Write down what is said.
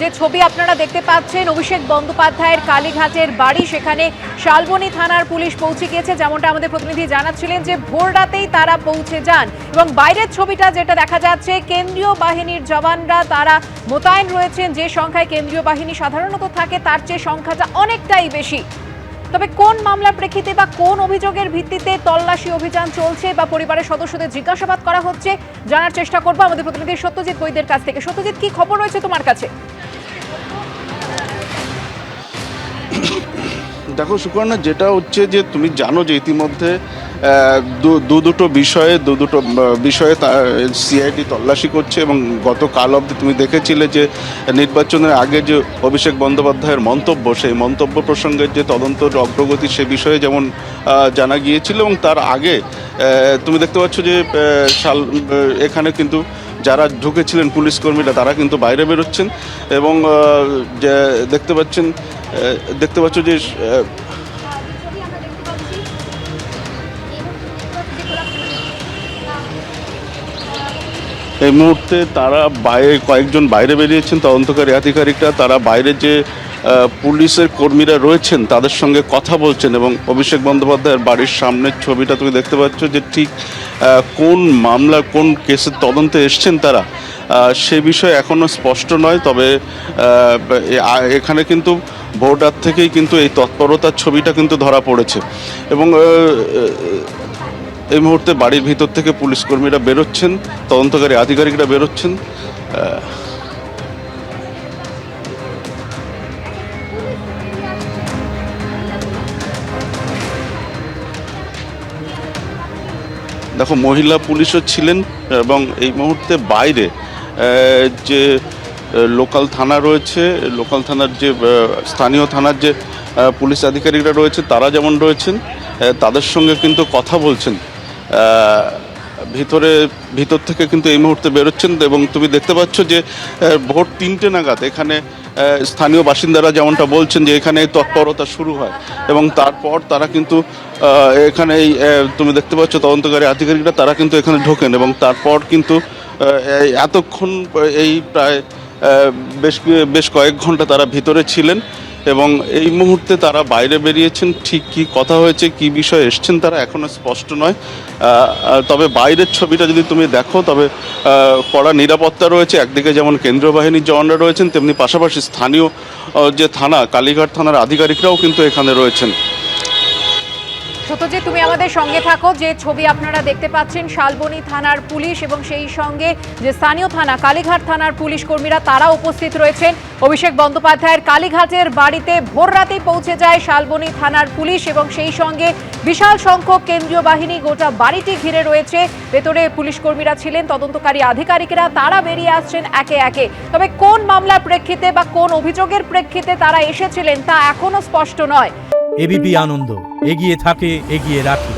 যে ছবি আপনারা দেখতে পাচ্ছেন অভিষেক বন্দ্যোপাধ্যায়ের কালীঘাটের বাড়ি, সেখানে শালবনী থানার পুলিশ পৌঁছে গিয়েছে। যেমনটা আমাদের প্রতিনিধি জানাচ্ছিলেন যে ভোর রাতেই তারা পৌঁছে যান এবং বাইরের ছবিটা যেটা দেখা যাচ্ছে, কেন্দ্রীয় বাহিনীর জওয়ানরা তারা মোতায়েন রয়েছেন। যে সংখ্যায় কেন্দ্রীয় বাহিনী সাধারণত থাকে তার চেয়ে সংখ্যাটা অনেকটাই বেশি। তবে কোন মামলার প্রেক্ষিতে বা কোন অভিযোগের ভিত্তিতে তল্লাশি অভিযান চলছে বা পরিবারের সদস্যদের জিজ্ঞাসাবাদ করা হচ্ছে জানার চেষ্টা করবো আমাদের প্রতিনিধি সত্যজিৎ বৈদ্যের কাছ থেকে। সত্যজিৎ, কি খবর রয়েছে তোমার কাছে? দেখো সুকর্ণা, যেটা হচ্ছে যে তুমি জানো যে ইতিমধ্যে দুটো বিষয়ে সিআইডি তল্লাশি করছে এবং গতকাল অবধি তুমি দেখেছিলে যে নির্বাচনের আগে যে অভিষেক বন্দ্যোপাধ্যায়ের মন্তব্য, সেই মন্তব্য প্রসঙ্গের যে তদন্ত অগ্রগতি সে বিষয়ে যেমন জানা গিয়েছিল এবং তার আগে তুমি দেখতে পাচ্ছ যে এখানে কিন্তু যারা ঢুকেছিলেন পুলিশ কর্মীরা তারা কিন্তু বাইরে বেরোচ্ছেন এবং দেখতে পাচ্ছ যে এই মুহূর্তে তারা কয়েকজন বাইরে বেরিয়েছেন তদন্তকারী আধিকারিকরা। তারা বাইরে যে পুলিশের কর্মীরা রয়েছেন তাদের সঙ্গে কথা বলছেন এবং অভিষেক বন্দ্যোপাধ্যায়ের বাড়ির সামনের ছবিটা তুমি দেখতে পাচ্ছ যে ঠিক কোন মামলা কোন কেসের তদন্তে এসছেন তারা সে বিষয়ে এখনও স্পষ্ট নয়। তবে এখানে কিন্তু ভোর রাত থেকেই কিন্তু এই তৎপরতার ছবিটা কিন্তু ধরা পড়েছে এবং এই মুহূর্তে বাড়ির ভিতর থেকে পুলিশ কর্মীরা বেরোচ্ছেন, তদন্তকারী আধিকারিকরা বেরোচ্ছেন। দেখো, মহিলা পুলিশও ছিলেন এবং এই মুহূর্তে বাইরে যে লোকাল থানা রয়েছে, লোকাল থানার যে স্থানীয় থানার যে পুলিশ আধিকারিকরা রয়েছে তারা যেমন রয়েছেন তাদের সঙ্গে কিন্তু কথা বলছেন। ভিতর থেকে কিন্তু এই মুহূর্তে বেরোচ্ছেন এবং তুমি দেখতে পাচ্ছ যে ভোর 3টে নাগাদ এখানে স্থানীয় বাসিন্দারা যেমনটা বলছেন যে এখানে তৎপরতা শুরু হয় এবং তারপর তারা কিন্তু এখানে তুমি দেখতে পাচ্ছ তদন্তকারী আধিকারিকরা তারা কিন্তু এখানে ঢোকেন এবং তারপর কিন্তু এতক্ষণ এই প্রায় বেশ কয়েক ঘন্টা তারা ভিতরে ছিলেন এবং এই মুহূর্তে তারা বাইরে বেরিয়েছেন। ঠিক কী কথা হয়েছে, কী বিষয়ে এসছেন তারা এখনও স্পষ্ট নয়। তবে বাইরের ছবিটা যদি তুমি দেখো তবে কড়া নিরাপত্তা রয়েছে। একদিকে যেমন কেন্দ্রীয় বাহিনীর জওয়ানরা রয়েছেন, তেমনি পাশাপাশি স্থানীয় যে থানা কালীঘাট থানার আধিকারিকরাও কিন্তু এখানে রয়েছেন। সত্যজিৎ, তুমি আমাদের সঙ্গে থাকো। যে ছবি আপনারা দেখতে পাচ্ছেন শালবনী থানার পুলিশ এবং সেই সঙ্গে যে স্থানীয় থানা কালীঘাট থানার পুলিশ কর্মীরা তারা উপস্থিত রয়েছেন। অভিষেক বন্দ্যোপাধ্যায়ের কালীঘাটের বাড়িতে ভোর রাতেই পৌঁছে যায় শালবনী থানার পুলিশ এবং সেই সঙ্গে বিশাল সংখ্যক কেন্দ্রীয় বাহিনী গোটা বাড়িটি ঘিরে রয়েছে। ভেতরে পুলিশ কর্মীরা ছিলেন, তদন্তকারী আধিকারিকেরা তারা বেরিয়ে আসছেন একে একে। তবে কোন মামলার প্রেক্ষিতে বা কোন অভিযোগের প্রেক্ষিতে তারা এসেছিলেন তা এখনো স্পষ্ট নয়। এবিপি আনন্দ, এগিয়ে থাকে, এগিয়ে রাখে।